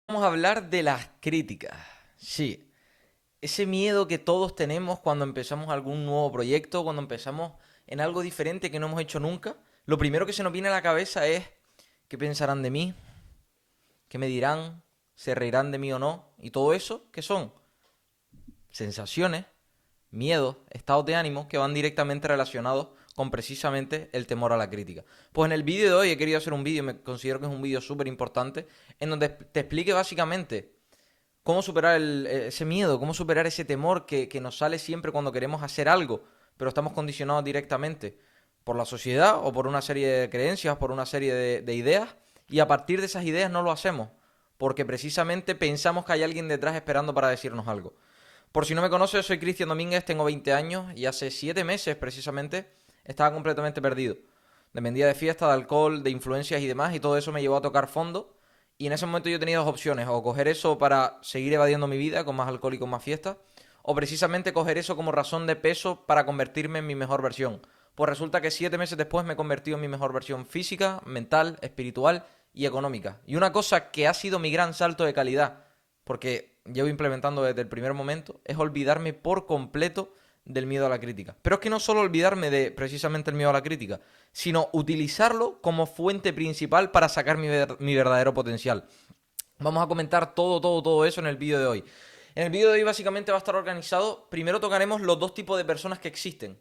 Vamos a hablar de las críticas. Sí, ese miedo que todos tenemos cuando empezamos algún nuevo proyecto, cuando empezamos en algo diferente que no hemos hecho nunca. Lo primero que se nos viene a la cabeza es: ¿qué pensarán de mí? ¿Qué me dirán? ¿Se reirán de mí o no? Y todo eso, ¿qué son? Sensaciones, miedos, estados de ánimo que van directamente relacionados con precisamente el temor a la crítica. Pues en el vídeo de hoy he querido hacer un vídeo, me considero que es un vídeo súper importante, en donde te explique básicamente cómo superar ese miedo, cómo superar ese temor que nos sale siempre cuando queremos hacer algo, pero estamos condicionados directamente por la sociedad o por una serie de creencias, por una serie de ideas, y a partir de esas ideas no lo hacemos, porque precisamente pensamos que hay alguien detrás esperando para decirnos algo. Por si no me conoces, soy Cristian Domínguez, tengo 20 años y hace 7 meses precisamente estaba completamente perdido. Dependía de fiesta, de alcohol, de influencias y demás, y todo eso me llevó a tocar fondo. Y en ese momento yo tenía dos opciones: o coger eso para seguir evadiendo mi vida con más alcohol y con más fiesta, o precisamente coger eso como razón de peso para convertirme en mi mejor versión. Pues resulta que 7 meses después me he convertido en mi mejor versión física, mental, espiritual y económica. Y una cosa que ha sido mi gran salto de calidad, porque llevo implementando desde el primer momento, es olvidarme por completo del miedo a la crítica. Pero es que no solo olvidarme de precisamente el miedo a la crítica, sino utilizarlo como fuente principal para sacar mi verdadero potencial. Vamos a comentar todo eso en el vídeo de hoy. En el vídeo de hoy básicamente va a estar organizado: primero tocaremos los dos tipos de personas que existen,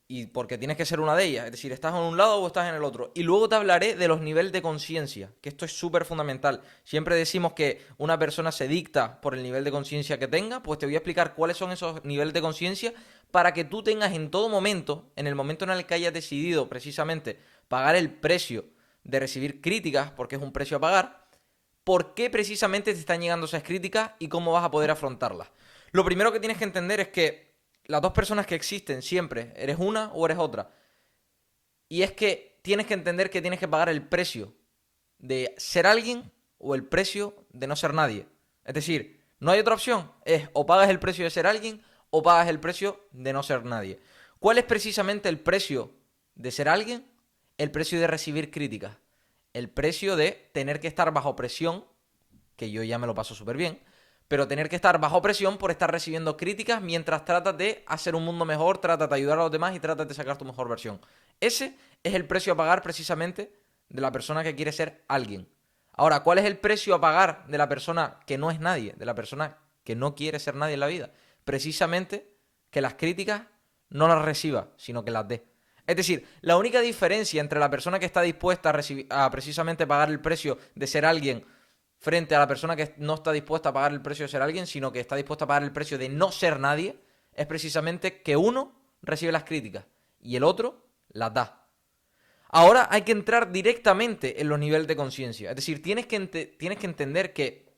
y porque tienes que ser una de ellas, es decir, estás en un lado o estás en el otro. Y luego te hablaré de los niveles de conciencia, que esto es súper fundamental. Siempre decimos que una persona se dicta por el nivel de conciencia que tenga. Pues te voy a explicar cuáles son esos niveles de conciencia para que tú tengas en todo momento, en el momento en el que hayas decidido precisamente pagar el precio de recibir críticas, porque es un precio a pagar, por qué precisamente te están llegando esas críticas y cómo vas a poder afrontarlas. Lo primero que tienes que entender es que las dos personas que existen siempre, eres una o eres otra. Y es que tienes que entender que tienes que pagar el precio de ser alguien o el precio de no ser nadie. Es decir, no hay otra opción. Es o pagas el precio de ser alguien o pagas el precio de no ser nadie. ¿Cuál es precisamente el precio de ser alguien? El precio de recibir críticas. El precio de tener que estar bajo presión, que yo ya me lo paso súper bien, pero tener que estar bajo presión por estar recibiendo críticas mientras tratas de hacer un mundo mejor, tratas de ayudar a los demás y tratas de sacar tu mejor versión. Ese es el precio a pagar precisamente de la persona que quiere ser alguien. Ahora, ¿cuál es el precio a pagar de la persona que no es nadie, de la persona que no quiere ser nadie en la vida? Precisamente que las críticas no las reciba, sino que las dé. Es decir, la única diferencia entre la persona que está dispuesta a precisamente pagar el precio de ser alguien frente a la persona que no está dispuesta a pagar el precio de ser alguien, sino que está dispuesta a pagar el precio de no ser nadie, es precisamente que uno recibe las críticas y el otro las da. Ahora hay que entrar directamente en los niveles de conciencia. Es decir, tienes que entender que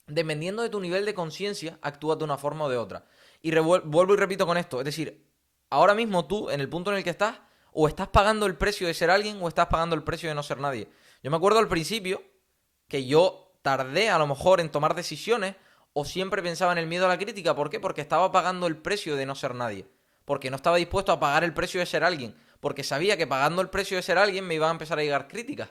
dependiendo de tu nivel de conciencia, actúas de una forma o de otra. Y vuelvo y repito con esto. Es decir, ahora mismo tú, en el punto en el que estás, o estás pagando el precio de ser alguien o estás pagando el precio de no ser nadie. Yo me acuerdo al principio que yo tardé a lo mejor en tomar decisiones, o siempre pensaba en el miedo a la crítica. ¿Por qué? Porque estaba pagando el precio de no ser nadie. Porque no estaba dispuesto a pagar el precio de ser alguien. Porque sabía que pagando el precio de ser alguien me iban a empezar a llegar críticas.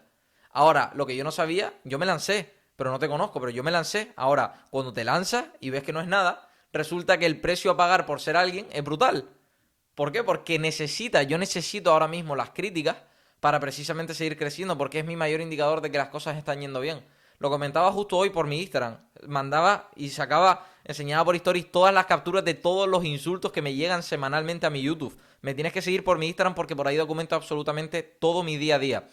Ahora, lo que yo no sabía, yo me lancé, pero no te conozco, pero yo me lancé. Ahora, cuando te lanzas y ves que no es nada, resulta que el precio a pagar por ser alguien es brutal. ¿Por qué? Porque yo necesito ahora mismo las críticas para precisamente seguir creciendo, porque es mi mayor indicador de que las cosas están yendo bien. Lo comentaba justo hoy por mi Instagram. Mandaba y sacaba, enseñaba por stories todas las capturas de todos los insultos que me llegan semanalmente a mi YouTube. Me tienes que seguir por mi Instagram porque por ahí documento absolutamente todo mi día a día.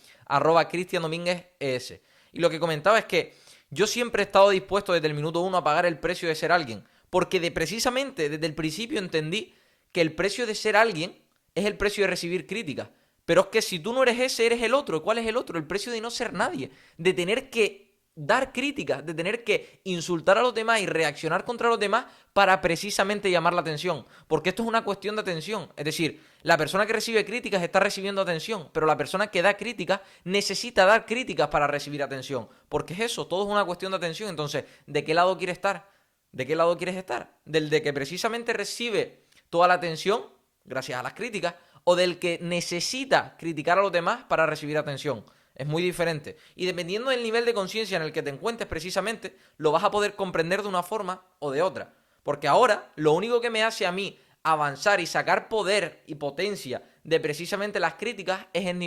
@Cristian Domínguez ES. Y lo que comentaba es que yo siempre he estado dispuesto desde el minuto uno a pagar el precio de ser alguien. Porque precisamente desde el principio entendí que el precio de ser alguien es el precio de recibir críticas. Pero es que si tú no eres ese, eres el otro. ¿Cuál es el otro? El precio de no ser nadie. De tener que dar críticas, de tener que insultar a los demás y reaccionar contra los demás para precisamente llamar la atención. Porque esto es una cuestión de atención. Es decir, la persona que recibe críticas está recibiendo atención, pero la persona que da críticas necesita dar críticas para recibir atención. Porque es eso, todo es una cuestión de atención. Entonces, ¿de qué lado quieres estar? ¿De qué lado quieres estar? ¿Del de que precisamente recibe toda la atención gracias a las críticas, o del que necesita criticar a los demás para recibir atención? Es muy diferente. Y dependiendo del nivel de conciencia en el que te encuentres precisamente, lo vas a poder comprender de una forma o de otra. Porque ahora lo único que me hace a mí avanzar y sacar poder y potencia de precisamente las críticas es en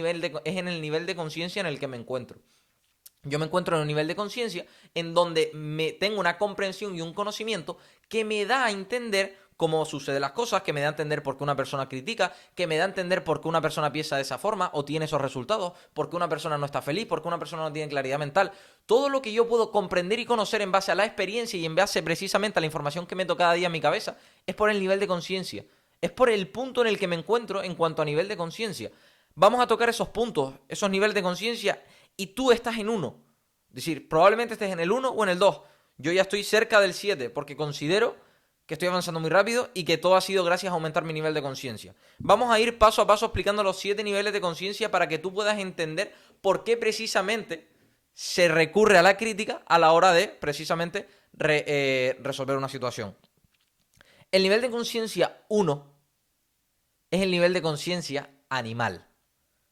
el nivel de conciencia en el que me encuentro. Yo me encuentro en un nivel de conciencia en donde tengo una comprensión y un conocimiento que me da a entender cómo suceden las cosas, que me da a entender por qué una persona critica, que me da a entender por qué una persona piensa de esa forma o tiene esos resultados, por qué una persona no está feliz, por qué una persona no tiene claridad mental. Todo lo que yo puedo comprender y conocer en base a la experiencia y en base precisamente a la información que meto cada día en mi cabeza es por el nivel de conciencia. Es por el punto en el que me encuentro en cuanto a nivel de conciencia. Vamos a tocar esos puntos, esos niveles de conciencia y tú estás en uno. Es decir, probablemente estés en el 1 o en el 2. Yo ya estoy cerca del 7 porque considero que estoy avanzando muy rápido y que todo ha sido gracias a aumentar mi nivel de conciencia. Vamos a ir paso a paso explicando los 7 niveles de conciencia para que tú puedas entender por qué precisamente se recurre a la crítica a la hora de precisamente resolver una situación. El nivel de conciencia 1 es el nivel de conciencia animal.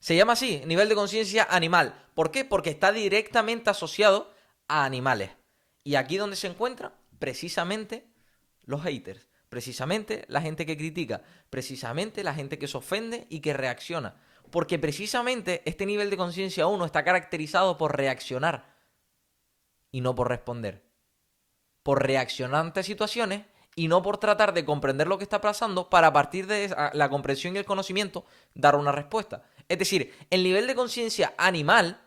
Se llama así, nivel de conciencia animal. ¿Por qué? Porque está directamente asociado a animales. Y aquí donde se encuentran precisamente los haters, precisamente la gente que critica, precisamente la gente que se ofende y que reacciona. Porque precisamente este nivel de conciencia 1 está caracterizado por reaccionar y no por responder. Por reaccionar ante situaciones y no por tratar de comprender lo que está pasando para a partir de la comprensión y el conocimiento dar una respuesta. Es decir, el nivel de conciencia animal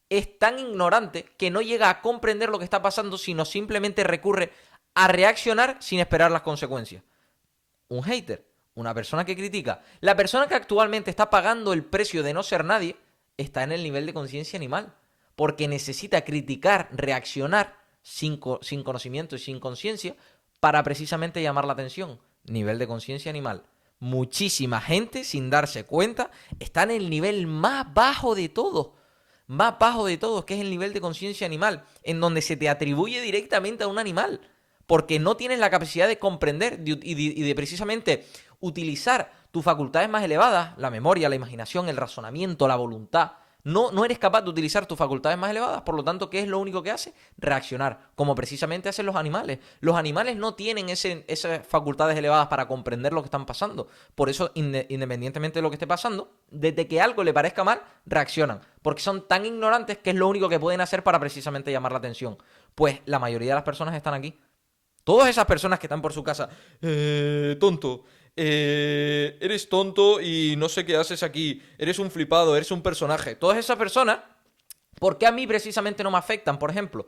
es tan ignorante que no llega a comprender lo que está pasando, sino simplemente recurre a reaccionar sin esperar las consecuencias. Un hater, una persona que critica, la persona que actualmente está pagando el precio de no ser nadie, está en el nivel de conciencia animal, porque necesita criticar, reaccionar sin conocimiento y sin conciencia para precisamente llamar la atención. Nivel de conciencia animal. Muchísima gente, sin darse cuenta, está en el nivel más bajo de todos. Más bajo de todos, que es el nivel de conciencia animal, en donde se te atribuye directamente a un animal, porque no tienes la capacidad de comprender y de precisamente utilizar tus facultades más elevadas, la memoria, la imaginación, el razonamiento, la voluntad. No eres capaz de utilizar tus facultades más elevadas, por lo tanto, ¿qué es lo único que hace? Reaccionar, como precisamente hacen los animales. Los animales no tienen esas facultades elevadas para comprender lo que están pasando. Por eso, independientemente de lo que esté pasando, desde que algo le parezca mal, reaccionan. Porque son tan ignorantes que es lo único que pueden hacer para precisamente llamar la atención. Pues la mayoría de las personas están aquí. Todas esas personas que están por su casa, tonto, eres tonto y no sé qué haces aquí, eres un flipado, eres un personaje. Todas esas personas, ¿por qué a mí precisamente no me afectan? Por ejemplo,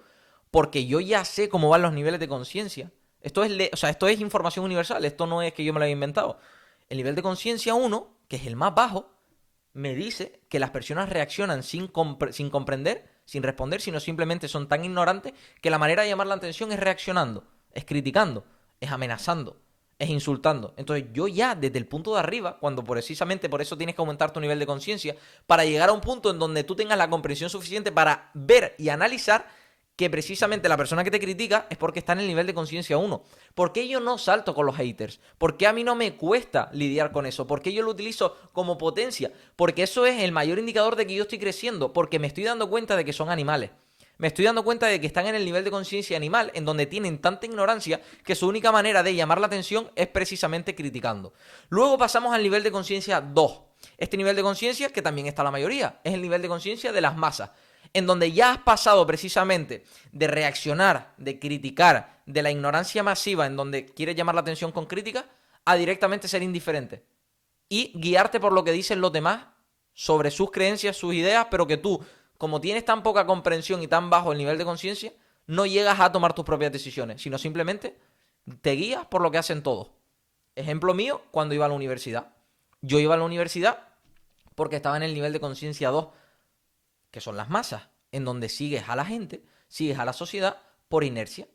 porque yo ya sé cómo van los niveles de conciencia. Esto es información universal, esto no es que yo me lo haya inventado. El nivel de conciencia 1, que es el más bajo, me dice que las personas reaccionan sin comprender, sin responder, sino simplemente son tan ignorantes que la manera de llamar la atención es reaccionando, es criticando, es amenazando, es insultando. Entonces yo ya desde el punto de arriba, cuando precisamente por eso tienes que aumentar tu nivel de conciencia, para llegar a un punto en donde tú tengas la comprensión suficiente para ver y analizar que precisamente la persona que te critica es porque está en el nivel de conciencia 1. ¿Por qué yo no salto con los haters? ¿Por qué a mí no me cuesta lidiar con eso? ¿Por qué yo lo utilizo como potencia? Porque eso es el mayor indicador de que yo estoy creciendo, porque me estoy dando cuenta de que son animales. Me estoy dando cuenta de que están en el nivel de conciencia animal, en donde tienen tanta ignorancia que su única manera de llamar la atención es precisamente criticando. Luego pasamos al nivel de conciencia 2. Este nivel de conciencia, que también está la mayoría, es el nivel de conciencia de las masas, en donde ya has pasado precisamente de reaccionar, de criticar, de la ignorancia masiva, en donde quieres llamar la atención con crítica, a directamente ser indiferente y guiarte por lo que dicen los demás sobre sus creencias, sus ideas, pero que tú, como tienes tan poca comprensión y tan bajo el nivel de conciencia, no llegas a tomar tus propias decisiones, sino simplemente te guías por lo que hacen todos. Ejemplo mío, cuando iba a la universidad. Yo iba a la universidad porque estaba en el nivel de conciencia 2, que son las masas, en donde sigues a la gente, sigues a la sociedad por inercia.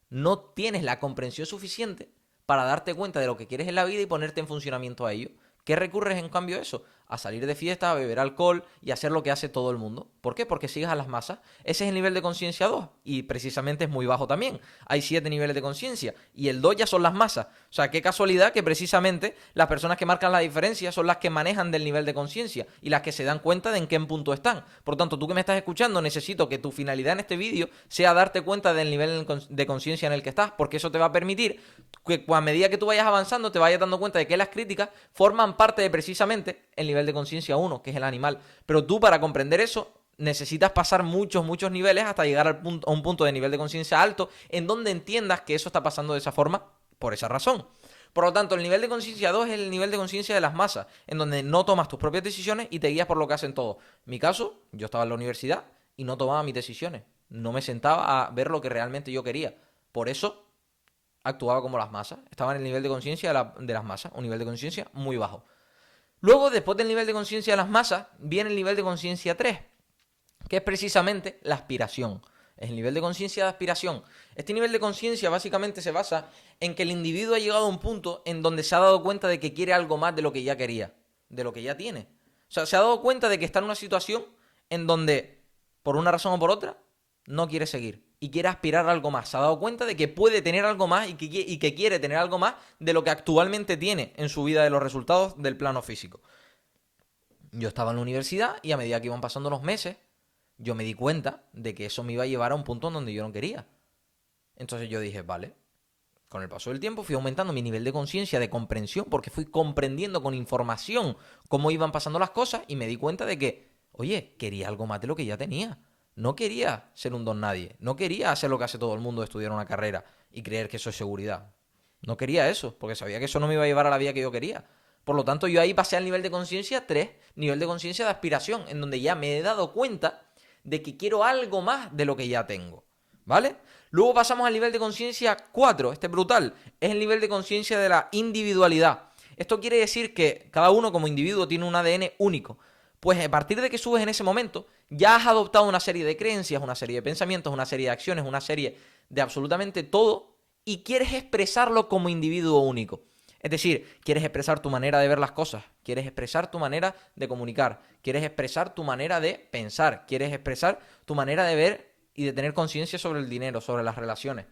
No tienes la comprensión suficiente para darte cuenta de lo que quieres en la vida y ponerte en funcionamiento a ello. ¿Qué recurres en cambio a eso? A salir de fiesta, a beber alcohol y a hacer lo que hace todo el mundo. ¿Por qué? Porque sigues a las masas. Ese es el nivel de conciencia 2 y precisamente es muy bajo también. Hay 7 niveles de conciencia y el 2 ya son las masas. O sea, qué casualidad que precisamente las personas que marcan la diferencia son las que manejan del nivel de conciencia y las que se dan cuenta de en qué punto están. Por lo tanto, tú que me estás escuchando, necesito que tu finalidad en este vídeo sea darte cuenta del nivel de conciencia en el que estás, porque eso te va a permitir que a medida que tú vayas avanzando te vayas dando cuenta de que las críticas forman parte de precisamente el nivel de conciencia 1, que es el animal. Pero tú, para comprender eso, necesitas pasar muchos niveles hasta llegar a un punto de nivel de conciencia alto en donde entiendas que eso está pasando de esa forma por esa razón. Por lo tanto, el nivel de conciencia 2 es el nivel de conciencia de las masas, en donde no tomas tus propias decisiones y te guías por lo que hacen todos. En mi caso, yo estaba en la universidad y no tomaba mis decisiones. No me sentaba a ver lo que realmente yo quería. Por eso actuaba como las masas. Estaba en el nivel de conciencia de las masas, un nivel de conciencia muy bajo. Luego, después del nivel de conciencia de las masas, viene el nivel de conciencia 3, que es precisamente la aspiración. Es el nivel de conciencia de aspiración. Este nivel de conciencia básicamente se basa en que el individuo ha llegado a un punto en donde se ha dado cuenta de que quiere algo más de lo que ya quería, de lo que ya tiene. O sea, se ha dado cuenta de que está en una situación en donde, por una razón o por otra, no quiere seguir y quiere aspirar a algo más. Se ha dado cuenta de que puede tener algo más y que quiere tener algo más de lo que actualmente tiene en su vida, de los resultados del plano físico. Yo estaba en la universidad y a medida que iban pasando los meses, yo me di cuenta de que eso me iba a llevar a un punto en donde yo no quería. Entonces yo dije, vale, con el paso del tiempo fui aumentando mi nivel de conciencia, de comprensión, porque fui comprendiendo con información cómo iban pasando las cosas y me di cuenta de que, oye, quería algo más de lo que ya tenía. No quería ser un don nadie, no quería hacer lo que hace todo el mundo, estudiar una carrera y creer que eso es seguridad. No quería eso, porque sabía que eso no me iba a llevar a la vida que yo quería. Por lo tanto, yo ahí pasé al nivel de conciencia 3, nivel de conciencia de aspiración, en donde ya me he dado cuenta de que quiero algo más de lo que ya tengo, ¿vale? Luego pasamos al nivel de conciencia 4, este es brutal, es el nivel de conciencia de la individualidad. Esto quiere decir que cada uno como individuo tiene un ADN único. Pues a partir de que subes en ese momento, ya has adoptado una serie de creencias, una serie de pensamientos, una serie de acciones, una serie de absolutamente todo, y quieres expresarlo como individuo único. Es decir, quieres expresar tu manera de ver las cosas, quieres expresar tu manera de comunicar, quieres expresar tu manera de pensar, quieres expresar tu manera de ver y de tener conciencia sobre el dinero, sobre las relaciones.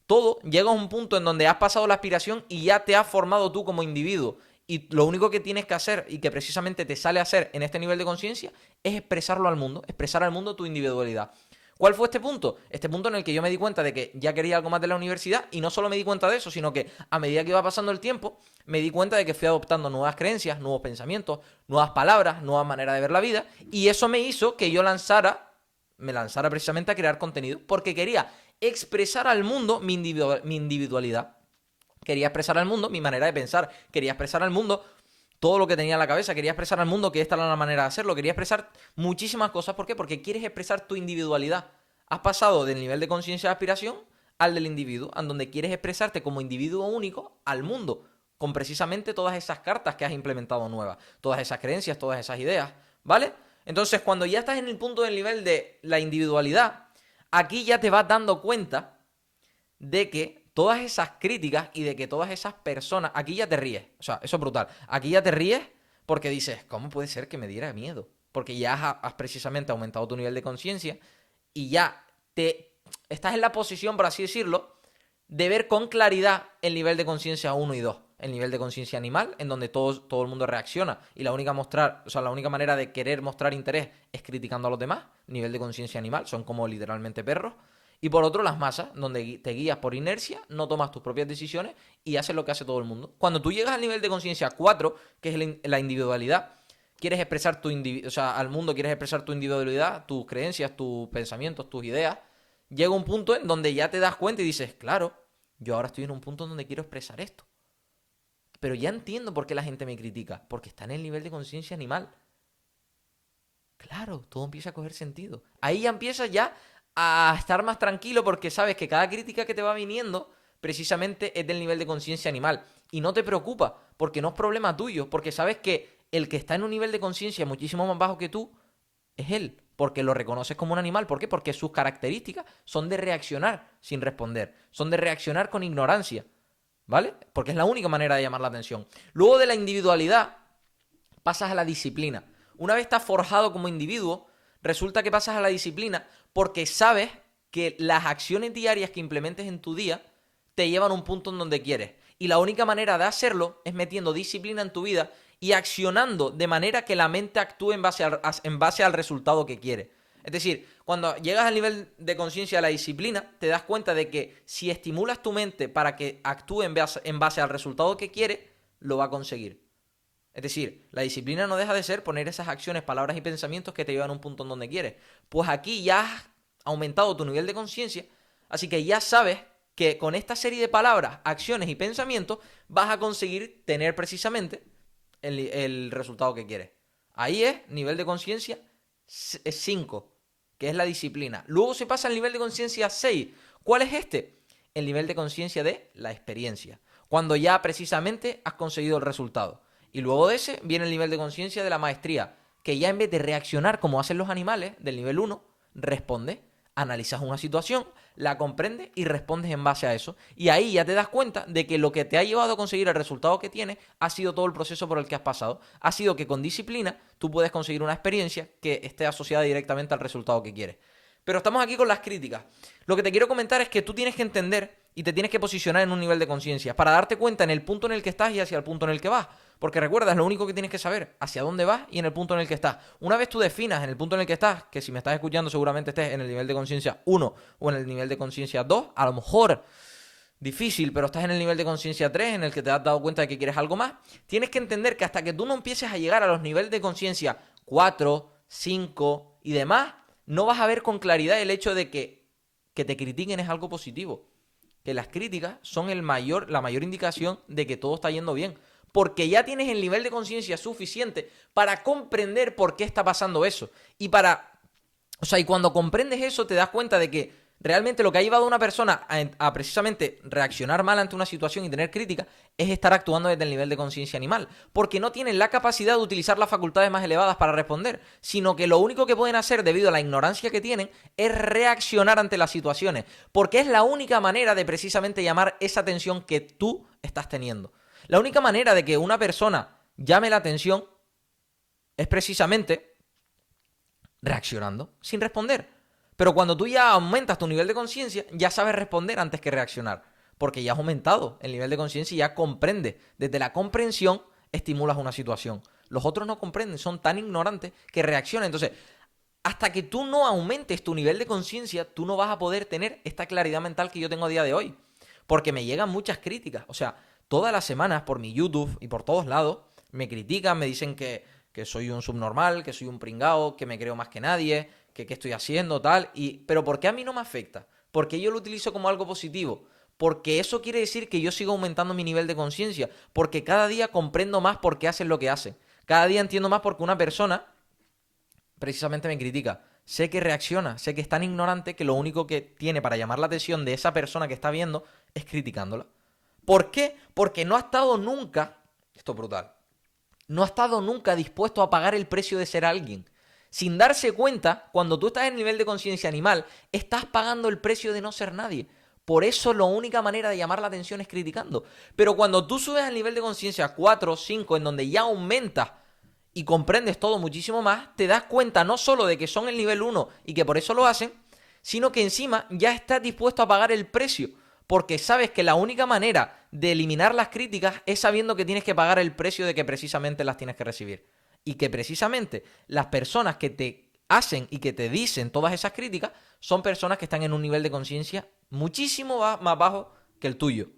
Todo llega a un punto en donde has pasado la aspiración y ya te has formado tú como individuo. Y lo único que tienes que hacer y que precisamente te sale a hacer en este nivel de conciencia es expresarlo al mundo, expresar al mundo tu individualidad. ¿Cuál fue este punto? Este punto en el que yo me di cuenta de que ya quería algo más de la universidad y no solo me di cuenta de eso, sino que a medida que iba pasando el tiempo, me di cuenta de que fui adoptando nuevas creencias, nuevos pensamientos, nuevas palabras, nuevas maneras de ver la vida y eso me hizo que yo me lanzara precisamente a crear contenido porque quería expresar al mundo mi individualidad. Quería expresar al mundo mi manera de pensar, quería expresar al mundo todo lo que tenía en la cabeza, quería expresar al mundo que esta era la manera de hacerlo, quería expresar muchísimas cosas. ¿Por qué? Porque quieres expresar tu individualidad. Has pasado del nivel de conciencia de aspiración al del individuo, en donde quieres expresarte como individuo único al mundo, con precisamente todas esas cartas que has implementado nuevas, todas esas creencias, todas esas ideas, ¿vale? Entonces, cuando ya estás en el punto del nivel de la individualidad, aquí ya te vas dando cuenta de que todas esas críticas y de que todas esas personas, aquí ya te ríes, o sea, eso es brutal, aquí ya te ríes porque dices, ¿cómo puede ser que me diera miedo? Porque ya has precisamente aumentado tu nivel de conciencia y ya estás en la posición, por así decirlo, de ver con claridad el nivel de conciencia 1 y 2, el nivel de conciencia animal, en donde todo el mundo reacciona y la única manera de querer mostrar interés es criticando a los demás, nivel de conciencia animal, son como literalmente perros. Y por otro, las masas, donde te guías por inercia, no tomas tus propias decisiones y haces lo que hace todo el mundo. Cuando tú llegas al nivel de conciencia 4, que es la individualidad, quieres expresar al mundo quieres expresar tu individualidad, tus creencias, tus pensamientos, tus ideas, llega un punto en donde ya te das cuenta y dices, claro, yo ahora estoy en un punto en donde quiero expresar esto. Pero ya entiendo por qué la gente me critica, porque está en el nivel de conciencia animal. Claro, todo empieza a coger sentido. Ahí ya empiezas ya a estar más tranquilo porque sabes que cada crítica que te va viniendo precisamente es del nivel de conciencia animal. Y no te preocupa, porque no es problema tuyo, porque sabes que el que está en un nivel de conciencia muchísimo más bajo que tú es él, porque lo reconoces como un animal. ¿Por qué? Porque sus características son de reaccionar sin responder, son de reaccionar con ignorancia, ¿vale? Porque es la única manera de llamar la atención. Luego de la individualidad pasas a la disciplina. Una vez estás forjado como individuo, resulta que pasas a la disciplina porque sabes que las acciones diarias que implementes en tu día te llevan a un punto en donde quieres. Y la única manera de hacerlo es metiendo disciplina en tu vida y accionando de manera que la mente actúe en base al resultado que quiere. Es decir, cuando llegas al nivel de conciencia de la disciplina, te das cuenta de que si estimulas tu mente para que actúe en base al resultado que quiere, lo va a conseguir. Es decir, la disciplina no deja de ser poner esas acciones, palabras y pensamientos que te llevan a un punto en donde quieres. Pues aquí ya has aumentado tu nivel de conciencia, así que ya sabes que con esta serie de palabras, acciones y pensamientos vas a conseguir tener precisamente el resultado que quieres. Ahí es nivel de conciencia 5, que es la disciplina. Luego se pasa al nivel de conciencia 6. ¿Cuál es este? El nivel de conciencia de la experiencia, cuando ya precisamente has conseguido el resultado. Y luego de ese viene el nivel de conciencia de la maestría, que ya en vez de reaccionar como hacen los animales, del nivel 1, responde, analizas una situación, la comprendes y respondes en base a eso. Y ahí ya te das cuenta de que lo que te ha llevado a conseguir el resultado que tienes ha sido todo el proceso por el que has pasado. Ha sido que con disciplina tú puedes conseguir una experiencia que esté asociada directamente al resultado que quieres. Pero estamos aquí con las críticas. Lo que te quiero comentar es que tú tienes que entender y te tienes que posicionar en un nivel de conciencia para darte cuenta en el punto en el que estás y hacia el punto en el que vas. Porque recuerda, es lo único que tienes que saber, hacia dónde vas y en el punto en el que estás. Una vez tú definas en el punto en el que estás, que si me estás escuchando seguramente estés en el nivel de conciencia 1 o en el nivel de conciencia 2, a lo mejor difícil, pero estás en el nivel de conciencia 3 en el que te has dado cuenta de que quieres algo más, tienes que entender que hasta que tú no empieces a llegar a los niveles de conciencia 4, 5 y demás, no vas a ver con claridad el hecho de que te critiquen es algo positivo. Que las críticas son la mayor indicación de que todo está yendo bien. Porque ya tienes el nivel de conciencia suficiente para comprender por qué está pasando eso. Y cuando comprendes eso te das cuenta de que realmente lo que ha llevado a una persona a precisamente reaccionar mal ante una situación y tener crítica es estar actuando desde el nivel de conciencia animal. Porque no tienen la capacidad de utilizar las facultades más elevadas para responder, sino que lo único que pueden hacer debido a la ignorancia que tienen es reaccionar ante las situaciones. Porque es la única manera de precisamente llamar esa atención que tú estás teniendo. La única manera de que una persona llame la atención es precisamente reaccionando, sin responder. Pero cuando tú ya aumentas tu nivel de conciencia, ya sabes responder antes que reaccionar. Porque ya has aumentado el nivel de conciencia y ya comprendes. Desde la comprensión estimulas una situación. Los otros no comprenden, son tan ignorantes que reaccionan. Entonces, hasta que tú no aumentes tu nivel de conciencia, tú no vas a poder tener esta claridad mental que yo tengo a día de hoy. Porque me llegan muchas críticas. O sea, todas las semanas por mi YouTube y por todos lados me critican, me dicen que soy un subnormal, que soy un pringao, que me creo más que nadie, que qué estoy haciendo, tal. Pero ¿por qué a mí no me afecta? Porque yo lo utilizo como algo positivo. Porque eso quiere decir que yo sigo aumentando mi nivel de conciencia. Porque cada día comprendo más por qué hacen lo que hacen. Cada día entiendo más por qué una persona precisamente me critica. Sé que reacciona, sé que es tan ignorante que lo único que tiene para llamar la atención de esa persona que está viendo es criticándola. ¿Por qué? Porque no ha estado nunca, esto es brutal, no ha estado nunca dispuesto a pagar el precio de ser alguien. Sin darse cuenta, cuando tú estás en el nivel de conciencia animal, estás pagando el precio de no ser nadie. Por eso la única manera de llamar la atención es criticando. Pero cuando tú subes al nivel de conciencia 4 o 5, en donde ya aumentas y comprendes todo muchísimo más, te das cuenta no solo de que son el nivel 1 y que por eso lo hacen, sino que encima ya estás dispuesto a pagar el precio. Porque sabes que la única manera de eliminar las críticas es sabiendo que tienes que pagar el precio de que precisamente las tienes que recibir. Y que precisamente las personas que te hacen y que te dicen todas esas críticas son personas que están en un nivel de conciencia muchísimo más bajo que el tuyo.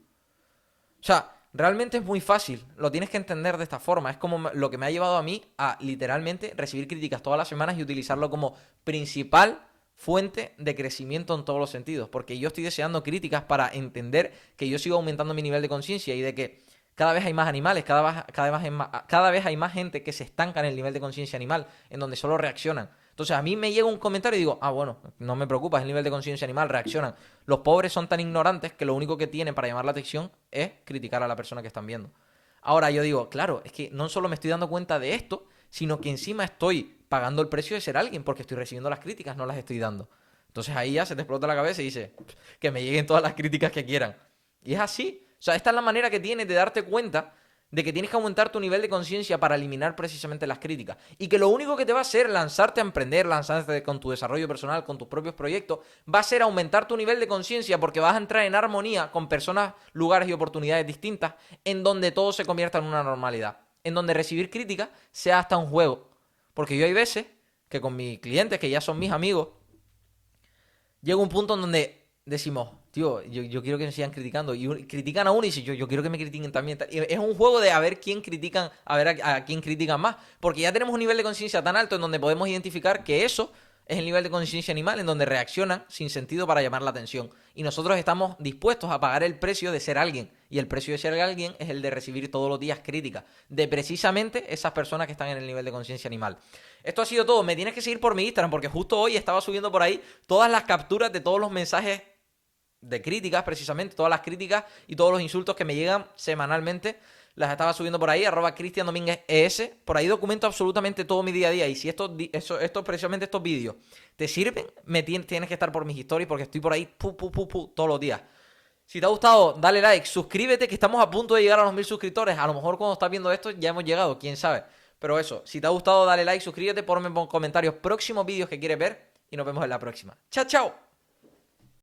O sea, realmente es muy fácil, lo tienes que entender de esta forma. Es como lo que me ha llevado a mí a literalmente recibir críticas todas las semanas y utilizarlo como principal fuente de crecimiento en todos los sentidos, porque yo estoy deseando críticas para entender que yo sigo aumentando mi nivel de conciencia y de que cada vez hay más animales, cada vez hay más gente que se estanca en el nivel de conciencia animal, en donde solo reaccionan. Entonces a mí me llega un comentario y digo, bueno, no me preocupa, es el nivel de conciencia animal, reaccionan. Los pobres son tan ignorantes que lo único que tienen para llamar la atención es criticar a la persona que están viendo. Ahora yo digo, claro, es que no solo me estoy dando cuenta de esto, sino que encima estoy pagando el precio de ser alguien porque estoy recibiendo las críticas, no las estoy dando. Entonces ahí ya se te explota la cabeza y dices, que me lleguen todas las críticas que quieran. Y es así. O sea, esta es la manera que tienes de darte cuenta de que tienes que aumentar tu nivel de conciencia para eliminar precisamente las críticas. Y que lo único que te va a hacer lanzarte a emprender, lanzarte con tu desarrollo personal, con tus propios proyectos, va a ser aumentar tu nivel de conciencia porque vas a entrar en armonía con personas, lugares y oportunidades distintas en donde todo se convierta en una normalidad. En donde recibir críticas sea hasta un juego. Porque yo hay veces que con mis clientes, que ya son mis amigos, llega un punto en donde decimos, tío, yo quiero que me sigan criticando. Y critican a uno y dicen, yo quiero que me critiquen también. Y es un juego de a ver quién critican, a ver a quién critican más. Porque ya tenemos un nivel de conciencia tan alto en donde podemos identificar que eso es el nivel de conciencia animal en donde reaccionan sin sentido para llamar la atención. Y nosotros estamos dispuestos a pagar el precio de ser alguien. Y el precio de ser alguien es el de recibir todos los días críticas de precisamente esas personas que están en el nivel de conciencia animal. Esto ha sido todo. Me tienes que seguir por mi Instagram porque justo hoy estaba subiendo por ahí todas las capturas de todos los mensajes de críticas, precisamente, todas las críticas y todos los insultos que me llegan semanalmente. Las estaba subiendo por ahí, @CristianDomínguezES. Por ahí documento absolutamente todo mi día a día. Y si precisamente estos vídeos te sirven, tienes que estar por mis stories porque estoy por ahí todos los días. Si te ha gustado, dale like, suscríbete, que estamos a punto de llegar a los 1000 suscriptores. A lo mejor cuando estás viendo esto ya hemos llegado, quién sabe. Pero eso, si te ha gustado, dale like, suscríbete, ponme en comentarios próximos vídeos que quieres ver y nos vemos en la próxima. ¡Chao, chao!